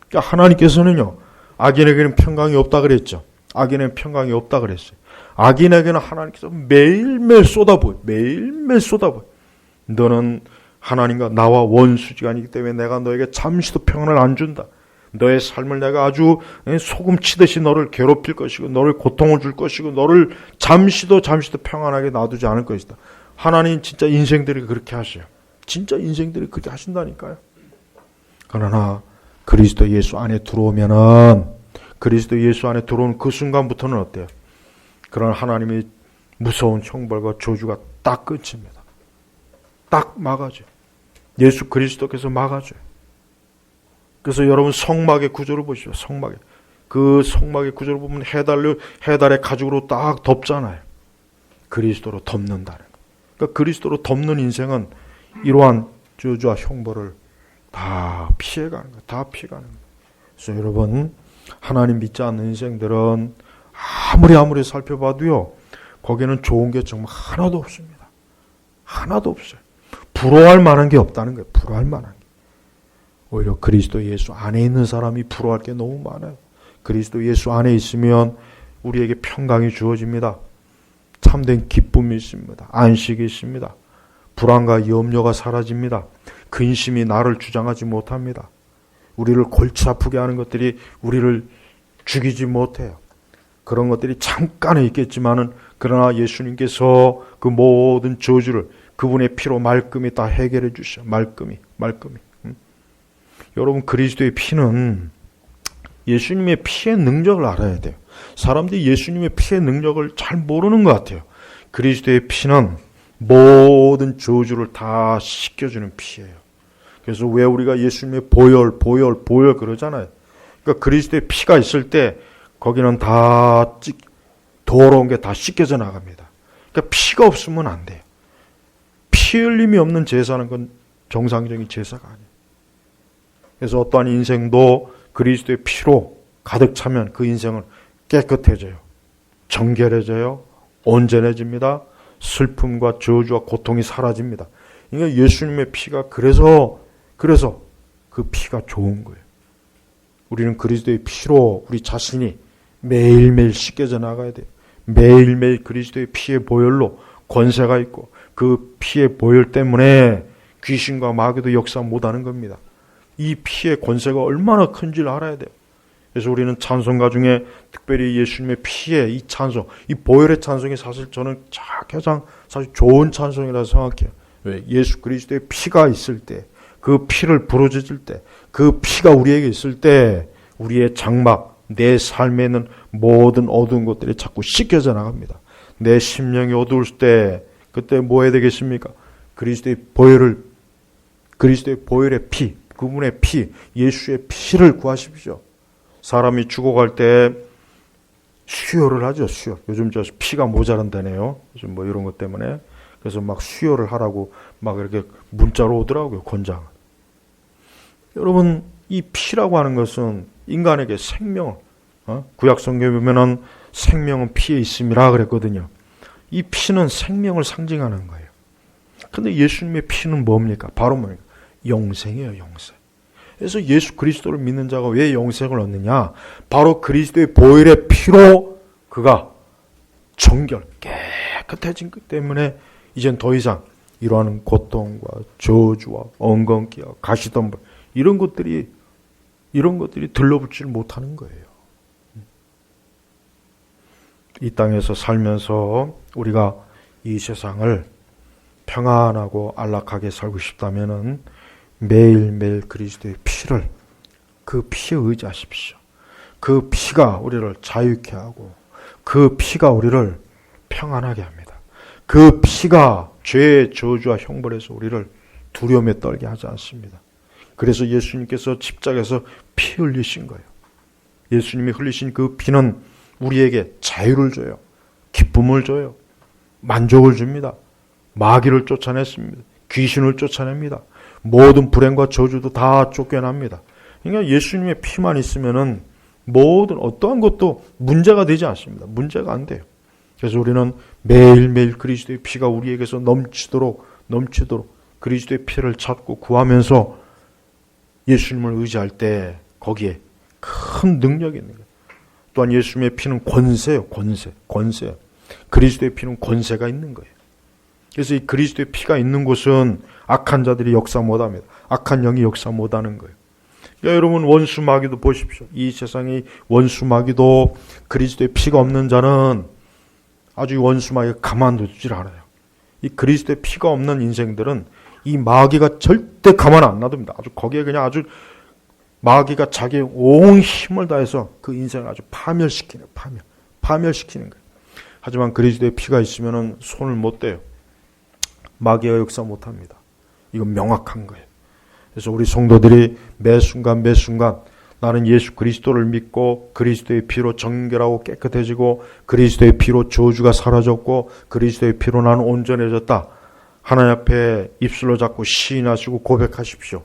그러니까 하나님께서는요, 악인에게는 평강이 없다 그랬죠. 악인에게는 평강이 없다 그랬어요. 악인에게는 하나님께서 매일매일 쏟아부어요. 매일매일 쏟아부어요. 너는 하나님과 나와 원수지간이기 때문에 내가 너에게 잠시도 평안을 안 준다. 너의 삶을 내가 아주 소금 치듯이 너를 괴롭힐 것이고 너를 고통을 줄 것이고 너를 잠시도 평안하게 놔두지 않을 것이다. 하나님 진짜 인생들이 그렇게 하셔요. 진짜 인생들이 그렇게 하신다니까요. 그러나 그리스도 예수 안에 들어오면은, 그리스도 예수 안에 들어오는 그 순간부터는 어때요? 그런 하나님의 무서운 형벌과 저주가 딱 끝입니다. 딱 막아줘요. 예수 그리스도께서 막아줘요. 그래서 여러분 성막의 구조를 보시죠. 성막의. 그 성막의 구조를 보면 해달의 가죽으로 딱 덮잖아요. 그리스도로 덮는다는 거예요. 그러니까 그리스도로 덮는 인생은 이러한 저주와 형벌을 다 피해가는 거예요. 다 피해가는 거예요. 그래서 여러분, 하나님 믿지 않는 인생들은 아무리 살펴봐도요, 거기는 좋은 게 정말 하나도 없습니다. 하나도 없어요. 부러워할 만한 게 없다는 거예요. 부러워할 만한 게. 오히려 그리스도 예수 안에 있는 사람이 부러워할 게 너무 많아요. 그리스도 예수 안에 있으면 우리에게 평강이 주어집니다. 참된 기쁨이 있습니다. 안식이 있습니다. 불안과 염려가 사라집니다. 근심이 나를 주장하지 못합니다. 우리를 골치 아프게 하는 것들이 우리를 죽이지 못해요. 그런 것들이 잠깐은 있겠지만은, 그러나 예수님께서 그 모든 저주를 그분의 피로 말끔히 다 해결해 주셔. 말끔히. 여러분, 그리스도의 피는, 예수님의 피의 능력을 알아야 돼요. 사람들이 예수님의 피의 능력을 잘 모르는 것 같아요. 그리스도의 피는 모든 저주를 다 씻겨주는 피예요. 그래서 왜 우리가 예수님의 보혈 그러잖아요. 그러니까 그리스도의 피가 있을 때 거기는 다 더러운 게 다 씻겨져 나갑니다. 그러니까 피가 없으면 안 돼요. 피 흘림이 없는 제사는 건 정상적인 제사가 아니에요. 그래서 어떠한 인생도 그리스도의 피로 가득 차면 그 인생은 깨끗해져요. 정결해져요. 온전해집니다. 슬픔과 저주와 고통이 사라집니다. 그러니까 예수님의 피가 그래서 그 피가 좋은 거예요. 우리는 그리스도의 피로 우리 자신이 매일매일 씻겨져 나가야 돼요. 매일매일 그리스도의 피의 보혈로 권세가 있고, 그 피의 보혈 때문에 귀신과 마귀도 역사 못하는 겁니다. 이 피의 권세가 얼마나 큰지를 알아야 돼요. 그래서 우리는 찬송가 중에 특별히 예수님의 피의 이 찬송, 이 보혈의 찬송이 사실 저는 가장 사실 좋은 찬송이라고 생각해요. 왜? 예수 그리스도의 피가 있을 때, 그 피를 부르짖을 때, 그 피가 우리에게 있을 때 우리의 장막, 내 삶에 있는 모든 어두운 것들이 자꾸 씻겨져 나갑니다. 내 심령이 어두울 때 그때 뭐 해야 되겠습니까? 그리스도의 보혈의 피, 그분의 피, 예수의 피를 구하십시오. 사람이 죽어갈 때 수혈을 하죠. 수혈. 요즘 저 피가 모자란다네요. 요즘 뭐 이런 것 때문에. 그래서 막 수혈을 하라고 막 이렇게 문자로 오더라고요. 권장. 여러분, 이 피라고 하는 것은 인간에게 생명을, 구약 성경에 보면은 생명은 피에 있음이라 그랬거든요. 이 피는 생명을 상징하는 거예요. 근데 예수님의 피는 뭡니까? 바로 뭡니까? 영생이에요, 영생. 그래서 예수 그리스도를 믿는 자가 왜 영생을 얻느냐? 바로 그리스도의 보혈의 피로 그가 정결, 깨끗해진 것 때문에 이젠 더 이상 이러한 고통과 저주와 엉겅기와 가시덤불 이런 것들이 들러붙지 못하는 거예요. 이 땅에서 살면서 우리가 이 세상을 평안하고 안락하게 살고 싶다면은 매일매일 그리스도의 피를, 그 피에 의지하십시오. 그 피가 우리를 자유케 하고 그 피가 우리를 평안하게 합니다. 그 피가 죄의 저주와 형벌에서 우리를 두려움에 떨게 하지 않습니다. 그래서 예수님께서 십자가에서 피 흘리신 거예요. 예수님이 흘리신 그 피는 우리에게 자유를 줘요. 기쁨을 줘요. 만족을 줍니다. 마귀를 쫓아냈습니다. 귀신을 쫓아냅니다. 모든 불행과 저주도 다 쫓겨납니다. 그러니까 예수님의 피만 있으면은 모든 어떠한 것도 문제가 되지 않습니다. 문제가 안 돼요. 그래서 우리는 매일매일 그리스도의 피가 우리에게서 넘치도록 그리스도의 피를 찾고 구하면서 예수님을 의지할 때 거기에 큰 능력이 있는 거예요. 또한 예수님의 피는 권세예요. 권세. 그리스도의 피는 권세가 있는 거예요. 그래서 이 그리스도의 피가 있는 곳은 악한 자들이 역사 못합니다. 악한 영이 역사 못하는 거예요. 여러분 원수 마귀도 보십시오. 이 세상의 원수 마귀도 그리스도의 피가 없는 자는 아주 원수 마귀가 가만두질 않아요. 이 그리스도의 피가 없는 인생들은 이 마귀가 절대 가만 안 놔둡니다. 아주 거기에 그냥 아주 마귀가 자기의 온 힘을 다해서 그 인생을 아주 파멸시키는 거예요. 파멸시키는 거예요. 하지만 그리스도의 피가 있으면 손을 못 대요. 마귀가 역사 못합니다. 이건 명확한 거예요. 그래서 우리 성도들이 매 순간 나는 예수 그리스도를 믿고 그리스도의 피로 정결하고 깨끗해지고 그리스도의 피로 저주가 사라졌고 그리스도의 피로 나는 온전해졌다. 하나님 앞에 입술로 잡고 시인하시고 고백하십시오.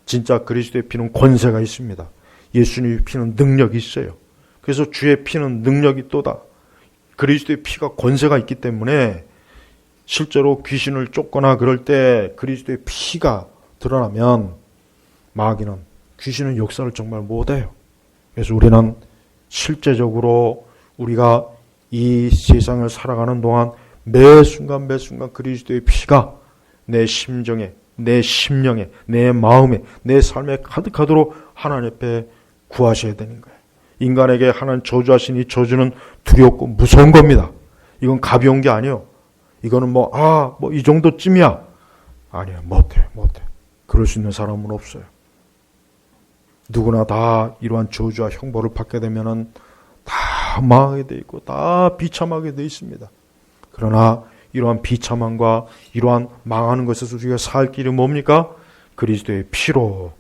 진짜 그리스도의 피는 권세가 있습니다. 예수님의 피는 능력이 있어요. 그래서 주의 피는 능력이 또다. 그리스도의 피가 권세가 있기 때문에 실제로 귀신을 쫓거나 그럴 때 그리스도의 피가 드러나면 마귀는 귀신은 역사를 정말 못해요. 그래서 우리는 실제적으로 우리가 이 세상을 살아가는 동안 매 순간 그리스도의 피가 내 심정에, 내 심령에, 내 마음에, 내 삶에 가득하도록 하나님 앞에 구하셔야 되는 거예요. 인간에게 하나님 저주하신 이 저주는 두렵고 무서운 겁니다. 이건 가벼운 게 아니에요. 이거는 이 정도쯤이야. 아니에요. 못해. 그럴 수 있는 사람은 없어요. 누구나 다 이러한 저주와 형벌을 받게 되면은 다 망하게 돼 있고 다 비참하게 돼 있습니다. 그러나 이러한 비참함과 이러한 망하는 것에서 우리가 살 길이 뭡니까? 그리스도의 피로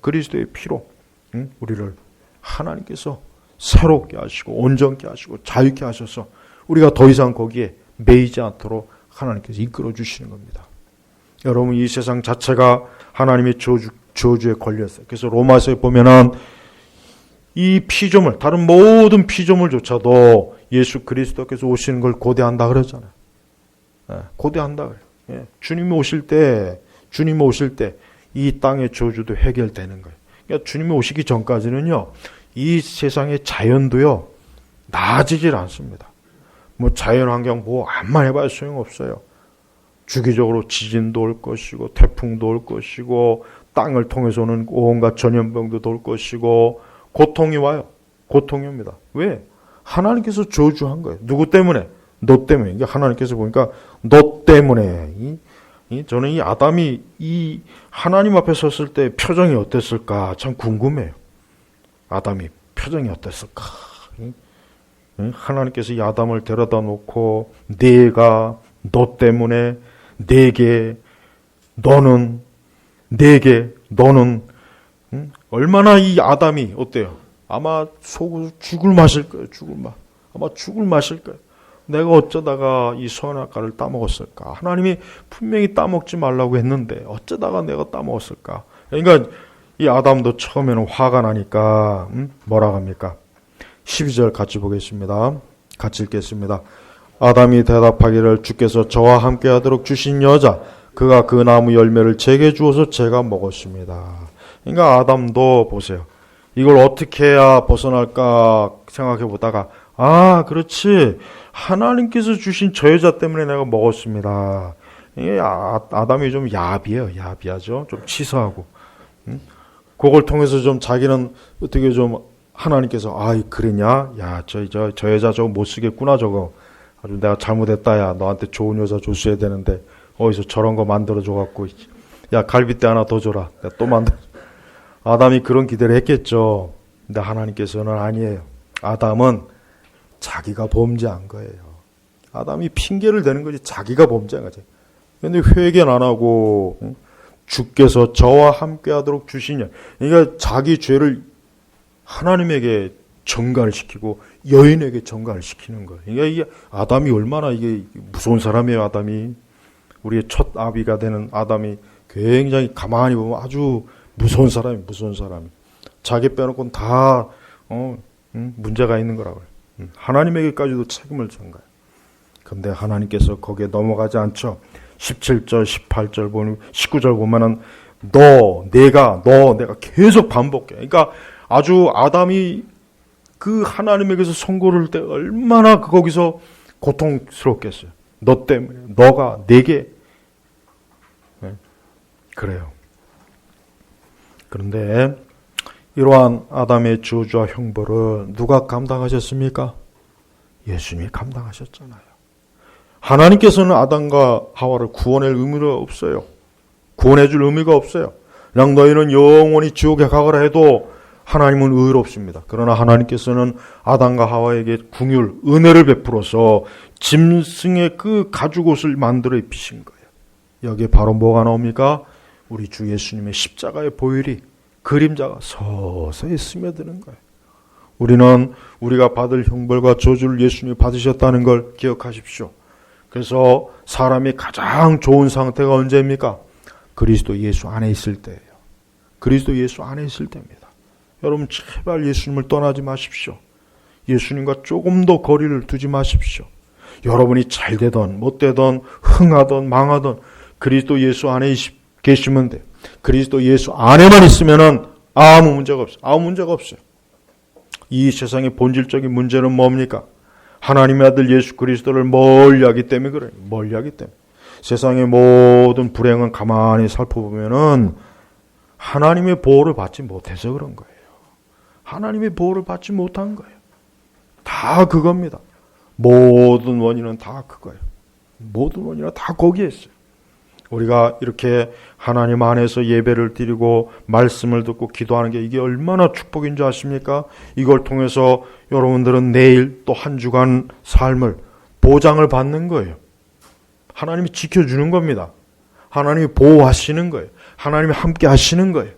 우리를 하나님께서 새롭게 하시고 온전케 하시고 자유케 하셔서 우리가 더 이상 거기에 매이지 않도록 하나님께서 이끌어 주시는 겁니다. 여러분 이 세상 자체가 하나님의 저주에 걸렸어요. 그래서 로마서에 보면은 이 피조물, 다른 모든 피조물조차도 예수 그리스도께서 오시는 걸 고대한다 그러잖아요. 고대한다 그래요. 주님이 오실 때 이 땅의 저주도 해결되는 거예요. 그러니까 주님이 오시기 전까지는요, 이 세상의 자연도요, 나아지질 않습니다. 자연환경 암만 해봐야 소용없어요. 주기적으로 지진도 올 것이고, 태풍도 올 것이고, 땅을 통해서는 온갖 전염병도 올 것이고, 고통이 와요. 고통이 옵니다. 왜? 하나님께서 저주한 거예요. 누구 때문에? 너 때문에. 이게 하나님께서 보니까 너 때문에. 저는 이 아담이 이 하나님 앞에 섰을 때 표정이 어땠을까 참 궁금해요. 아담이 표정이 어땠을까? 하나님께서 이 아담을 데려다 놓고 내가 너 때문에 너는 얼마나 이 아담이 어때요? 아마 속으로 죽을 마실 거예요. 아마 죽을 마실 거예요. 내가 어쩌다가 이 선악과를 따먹었을까? 하나님이 분명히 따먹지 말라고 했는데 어쩌다가 내가 따먹었을까? 그러니까 이 아담도 처음에는 화가 나니까 뭐라고 합니까? 12절 같이 보겠습니다. 같이 읽겠습니다. 아담이 대답하기를 주께서 저와 함께 하도록 주신 여자 그가 그 나무 열매를 제게 주어서 제가 먹었습니다. 그러니까 아담도 보세요. 이걸 어떻게 해야 벗어날까 생각해 보다가 그렇지. 하나님께서 주신 저 여자 때문에 내가 먹었습니다. 이게 아담이 좀 야비하죠. 좀 치사하고. 그걸 통해서 좀 자기는 어떻게 좀 하나님께서 그랬냐? 야, 저 여자 저거 못 쓰겠구나 저거. 아주 내가 잘못했다. 야, 너한테 좋은 여자 줬어야 되는데 어디서 저런 거 만들어줘 갖고 야, 갈비뼈 하나 더 줘라. 내가 또 만들어. 아담이 그런 기대를 했겠죠. 근데 하나님께서는 아니에요. 아담은 자기가 범죄한 거예요. 아담이 핑계를 대는 거지 자기가 범죄한 거지. 그런데 회개는 안 하고 주께서 저와 함께 하도록 주시냐. 그러니까 자기 죄를 하나님에게 전가를 시키고 여인에게 전가를 시키는 거예요. 그러니까 이게 아담이 얼마나 이게 무서운 사람이에요. 아담이. 우리의 첫 아비가 되는 아담이 굉장히 가만히 보면 아주 무서운 사람이. 자기 빼놓고는 다 문제가 있는 거라고요. 하나님에게까지도 책임을 진 거예요. 그런데 하나님께서 거기에 넘어가지 않죠. 17절, 18절 보면 19절 보면은 내가 계속 반복해. 그러니까 아주 아담이 그 하나님에게서 선고를 때 얼마나 거기서 고통스럽겠어요. 너 때문에, 너가 내게. 그래요. 그런데 이러한 아담의 저주와 형벌을 누가 감당하셨습니까? 예수님이 감당하셨잖아요. 하나님께서는 아담과 하와를 구원할 의미가 없어요. 구원해 줄 의미가 없어요. 그냥 너희는 영원히 지옥에 가거라 해도 하나님은 의롭습니다. 그러나 하나님께서는 아담과 하와에게 긍휼, 은혜를 베풀어서 짐승의 그 가죽옷을 만들어 입히신 거예요. 여기에 바로 뭐가 나옵니까? 우리 주 예수님의 십자가의 보혈이 그림자가 서서히 스며드는 거예요. 우리는 우리가 받을 형벌과 저주를 예수님이 받으셨다는 걸 기억하십시오. 그래서 사람이 가장 좋은 상태가 언제입니까? 그리스도 예수 안에 있을 때예요. 그리스도 예수 안에 있을 때입니다. 여러분 제발 예수님을 떠나지 마십시오. 예수님과 조금 더 거리를 두지 마십시오. 여러분이 잘 되던 못되던 흥하던 망하던 그리스도 예수 안에 계시면 돼요. 그리스도 예수 안에만 있으면은 아무 문제가 없어요. 아무 문제가 없어요. 이 세상의 본질적인 문제는 뭡니까? 하나님의 아들 예수 그리스도를 멀리하기 때문에 그래요. 멀리하기 때문에. 세상의 모든 불행은 가만히 살펴보면은 하나님의 보호를 받지 못해서 그런 거예요. 하나님의 보호를 받지 못한 거예요. 다 그겁니다. 모든 원인은 다 그거예요. 모든 원인은 다 거기에 있어요. 우리가 이렇게 하나님 안에서 예배를 드리고 말씀을 듣고 기도하는 게 이게 얼마나 축복인 줄 아십니까? 이걸 통해서 여러분들은 내일 또 한 주간 삶을 보장을 받는 거예요. 하나님이 지켜주는 겁니다. 하나님이 보호하시는 거예요. 하나님이 함께 하시는 거예요.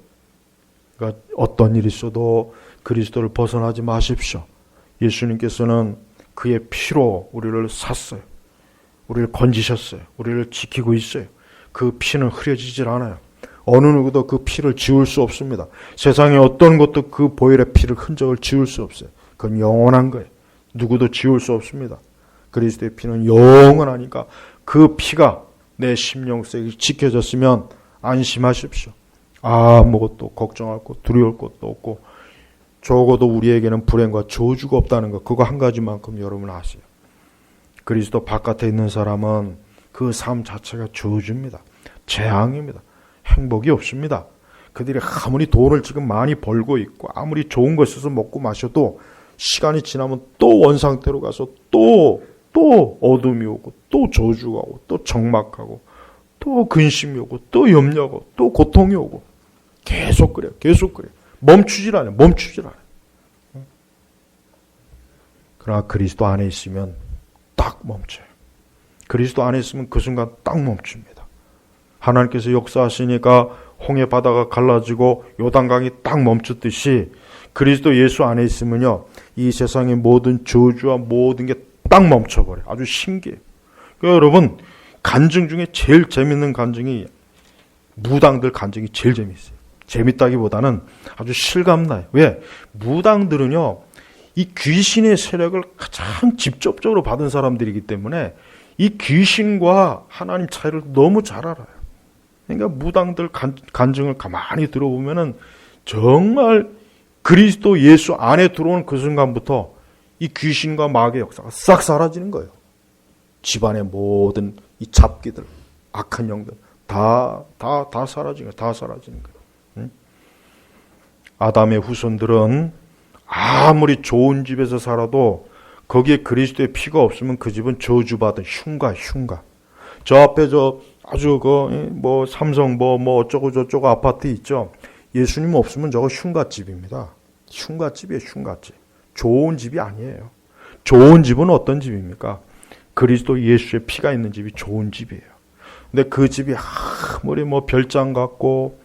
그러니까 어떤 일이 있어도 그리스도를 벗어나지 마십시오. 예수님께서는 그의 피로 우리를 샀어요. 우리를 건지셨어요. 우리를 지키고 있어요. 그 피는 흐려지질 않아요. 어느 누구도 그 피를 지울 수 없습니다. 세상에 어떤 것도 그 보혈의 피를 흔적을 지울 수 없어요. 그건 영원한 거예요. 누구도 지울 수 없습니다. 그리스도의 피는 영원하니까 그 피가 내 심령속에 지켜졌으면 안심하십시오. 아무것도 걱정할 것, 두려울 것도 없고 적어도 우리에게는 불행과 저주가 없다는 것, 그거 한 가지만큼 여러분 아세요. 그리스도 바깥에 있는 사람은 그 삶 자체가 저주입니다. 재앙입니다. 행복이 없습니다. 그들이 아무리 돈을 지금 많이 벌고 있고 아무리 좋은 거 있어서 먹고 마셔도 시간이 지나면 또 원상태로 가서 또 어둠이 오고 또 저주가 오고 또 적막하고 또 근심이 오고 또 염려가 오고 또 고통이 오고 계속 그래요. 멈추질 않아요. 그러나 그리스도 안에 있으면 딱 멈춰요. 그리스도 안에 있으면 그 순간 딱 멈춥니다. 하나님께서 역사하시니까 홍해 바다가 갈라지고 요단강이 딱 멈췄듯이 그리스도 예수 안에 있으면요, 이 세상의 모든 저주와 모든 게 딱 멈춰버려요. 아주 신기해요. 그러니까 여러분, 간증 중에 제일 재밌는 간증이 무당들 간증이 제일 재밌어요. 재밌다기보다는 아주 실감나요. 왜? 무당들은요, 이 귀신의 세력을 가장 직접적으로 받은 사람들이기 때문에 이 귀신과 하나님 차이를 너무 잘 알아요. 그러니까 무당들 간증을 가만히 들어보면은 정말 그리스도 예수 안에 들어오는 그 순간부터 이 귀신과 마귀의 역사가 싹 사라지는 거예요. 집안의 모든 이 잡기들, 악한 영들 다 사라지는 거예요. 다 사라지는 거예요. 응? 아담의 후손들은 아무리 좋은 집에서 살아도 거기에 그리스도의 피가 없으면 그 집은 저주받은 흉가. 저 앞에 아주 삼성 어쩌고 저쩌고 아파트 있죠. 예수님 없으면 저거 흉가집입니다. 흉가집이에요. 좋은 집이 아니에요. 좋은 집은 어떤 집입니까? 그리스도 예수의 피가 있는 집이 좋은 집이에요. 근데 그 집이 아무리 별장 같고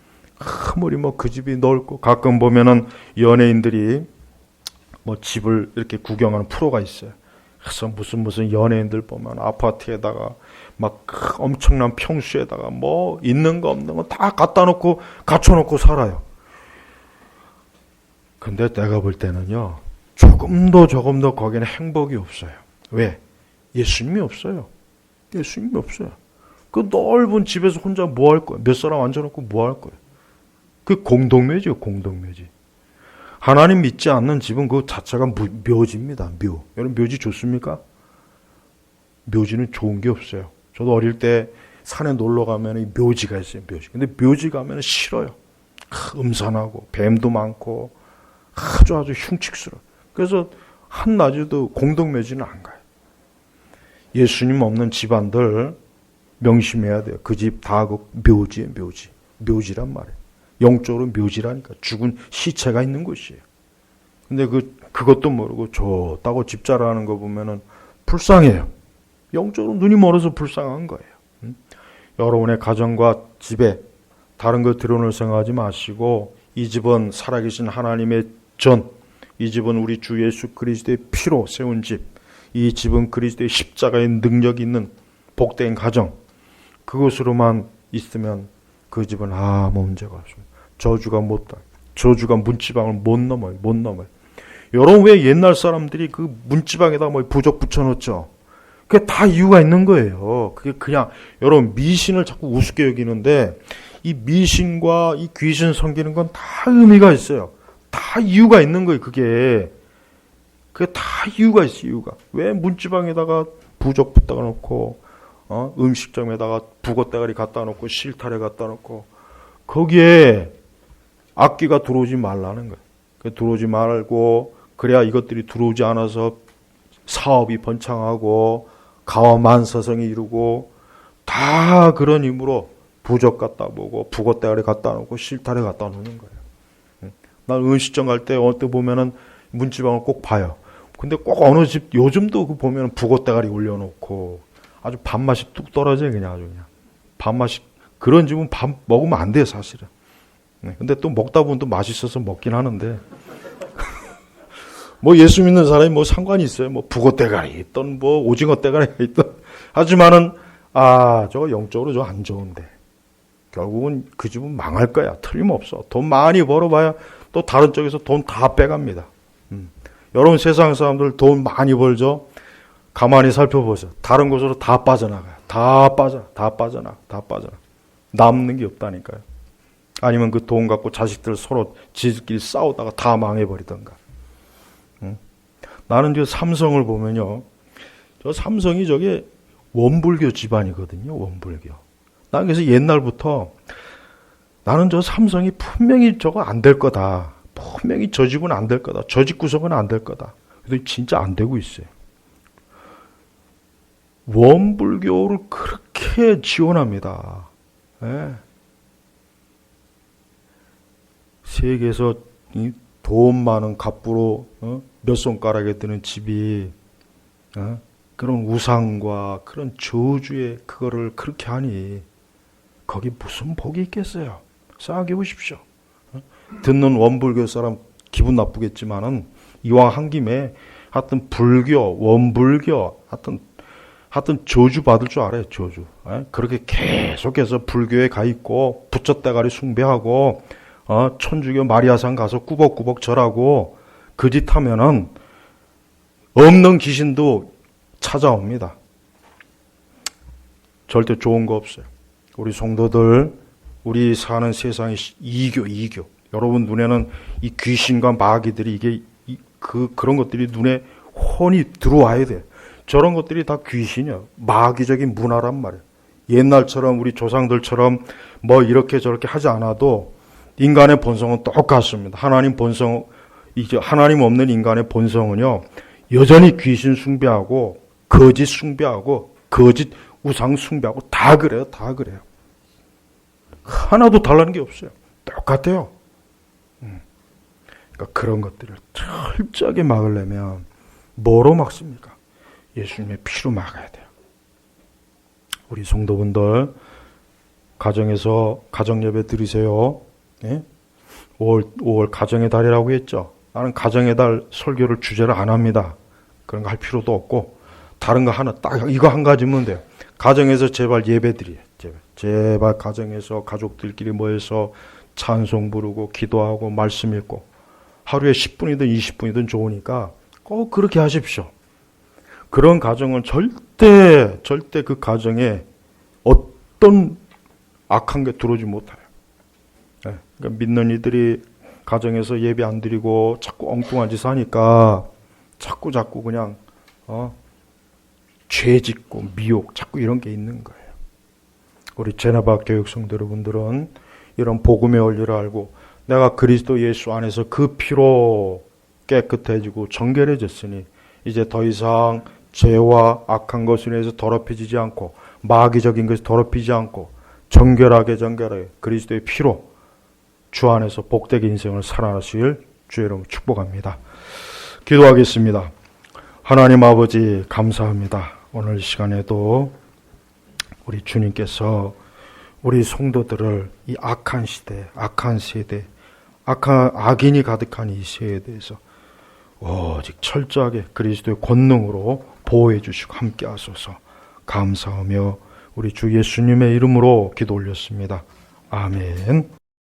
아무리 그 집이 넓고 가끔 보면은 연예인들이 집을 이렇게 구경하는 프로가 있어요. 그래서 무슨 연예인들 보면 아파트에다가 엄청난 평수에다가 있는 거 없는 거 다 갖춰놓고 살아요. 근데 내가 볼 때는요, 조금 더 거기는 행복이 없어요. 왜? 예수님이 없어요. 그 넓은 집에서 혼자 뭐 할 거예요? 몇 사람 앉아놓고 뭐 할 거예요? 그 공동묘지요, 공동묘지. 하나님 믿지 않는 집은 그 자체가 묘지입니다. 여러분, 묘지 좋습니까? 묘지는 좋은 게 없어요. 저도 어릴 때 산에 놀러 가면 묘지가 있어요, 묘지. 근데 묘지 가면 싫어요. 음산하고 뱀도 많고 아주 흉측스러워. 그래서 한낮에도 공동묘지는 안 가요. 예수님 없는 집안들 명심해야 돼요. 그 집 다 그 묘지예요, 묘지. 묘지란 말이에요. 영적으로 묘지라니까. 죽은 시체가 있는 곳이에요. 근데 그것도 모르고 좋다고 집 자라는 거 보면은 불쌍해요. 영적으로 눈이 멀어서 불쌍한 거예요. 여러분의 가정과 집에 다른 거 드러낼 생각하지 마시고 이 집은 살아계신 하나님의 전, 이 집은 우리 주 예수 그리스도의 피로 세운 집, 이 집은 그리스도의 십자가의 능력이 있는 복된 가정, 그것으로만 있으면 그 집은 아무 문제가 없습니다. 저주가 문지방을 못 넘어요. 못 넘어요. 여러분 왜 옛날 사람들이 그 문지방에다 뭐 부적 붙여놓죠? 그게 다 이유가 있는 거예요. 그게 그냥 여러분 미신을 자꾸 우습게 여기는데 이 미신과 이 귀신 섬기는 건 다 의미가 있어요. 다 이유가 있는 거예요. 그게 다 이유가 있어요. 이유가. 왜 문지방에다가 부적 붙다가 놓고 음식점에다가 북어대가리 갖다 놓고 실타래 갖다 놓고 거기에 악귀가 들어오지 말라는 거예요. 들어오지 말고 그래야 이것들이 들어오지 않아서 사업이 번창하고 가와만사성이 이루고 다 그런 힘으로 부적 갖다 보고 북어대가리 갖다 놓고 실타래 갖다 놓는 거예요. 난 음식점 갈 때 어느 때 보면은 문지방을 꼭 봐요. 근데 꼭 어느 집 요즘도 그 보면 북어대가리 올려놓고 아주 밥맛이 뚝 떨어져요. 그냥 아주 그냥 밥맛이. 그런 집은 밥 먹으면 안 돼요, 사실은. 근데 또 먹다 보면 또 맛있어서 먹긴 하는데 뭐 예수 믿는 사람이 뭐 상관이 있어요. 뭐 북어대가리 있던 뭐 오징어대가리가 있던. 하지만은 저거 영적으로 저 안 좋은데 결국은 그 집은 망할 거야. 틀림없어. 돈 많이 벌어봐야 또 다른 쪽에서 돈 다 빼갑니다. 여러분 세상 사람들 돈 많이 벌죠. 가만히 살펴보세요. 다른 곳으로 다 빠져나가요. 다 빠져나가. 남는 게 없다니까요. 아니면 그 돈 갖고 자식들 서로 지들끼리 싸우다가 다 망해버리던가. 나는 저 삼성을 보면요. 저 삼성이 저게 원불교 집안이거든요. 원불교. 난 그래서 옛날부터 나는 저 삼성이 분명히 저거 안 될 거다. 분명히 저 집은 안 될 거다. 저 집 구성은 안 될 거다. 근데 진짜 안 되고 있어요. 원불교를 그렇게 지원합니다. 네. 세계에서 돈 많은 갑부로 몇 손가락에 드는 집이 그런 우상과 그런 저주에 그거를 그렇게 하니 거기 무슨 복이 있겠어요? 생각해 보십시오. 듣는 원불교 사람 기분 나쁘겠지만은 이왕 한 김에 하여튼 불교, 원불교 하여튼 저주 받을 줄 알아요. 저주. 그렇게 계속해서 불교에 가 있고 부처대가리 숭배하고 천주교 마리아상 가서 꾸벅꾸벅 절하고 그 짓 하면은 없는 귀신도 찾아옵니다. 절대 좋은 거 없어요. 우리 성도들, 우리 사는 세상의 이교. 여러분 눈에는 이 귀신과 마귀들이 이게 그런 것들이 눈에 훤히 들어와야 돼. 저런 것들이 다 귀신이야. 마귀적인 문화란 말이야. 옛날처럼 우리 조상들처럼 뭐 이렇게 저렇게 하지 않아도 인간의 본성은 똑같습니다. 하나님 본성, 이제 하나님 없는 인간의 본성은요, 여전히 귀신 숭배하고, 거짓 숭배하고, 거짓 우상 숭배하고, 다 그래요. 하나도 달라는 게 없어요. 똑같아요. 그러니까 그런 것들을 철저하게 막으려면, 뭐로 막습니까? 예수님의 피로 막아야 돼요. 우리 성도분들, 가정에서 가정예배 드리세요. 예? 5월 가정의 달이라고 했죠. 나는 가정의 달 설교를 주제로 안 합니다. 그런 거 할 필요도 없고 다른 거 하나 딱 이거 한 가지면 돼요. 가정에서 제발 예배 드려요. 제발 가정에서 가족들끼리 모여서 찬송 부르고 기도하고 말씀 읽고 하루에 10분이든 20분이든 좋으니까 꼭 그렇게 하십시오. 그런 가정은 절대 그 가정에 어떤 악한 게 들어오지 못해요. 그러니까 믿는 이들이 가정에서 예배 안 드리고 자꾸 엉뚱한 짓 하니까 자꾸 그냥 죄 짓고 미혹 자꾸 이런 게 있는 거예요. 우리 제나바 교육 성도 여러분들은 이런 복음의 원리를 알고 내가 그리스도 예수 안에서 그 피로 깨끗해지고 정결해졌으니 이제 더 이상 죄와 악한 것으로 인해서 더럽혀지지 않고 마귀적인 것이 더럽히지 않고 정결하게 그리스도의 피로 주 안에서 복되게 인생을 살아가실 주의 이름으로 축복합니다. 기도하겠습니다. 하나님 아버지 감사합니다. 오늘 시간에도 우리 주님께서 우리 성도들을 이 악한 시대, 악한 세대, 악인이 가득한 이 세대에서 오직 철저하게 그리스도의 권능으로 보호해 주시고 함께 하소서. 감사하며 우리 주 예수님의 이름으로 기도 올렸습니다. 아멘.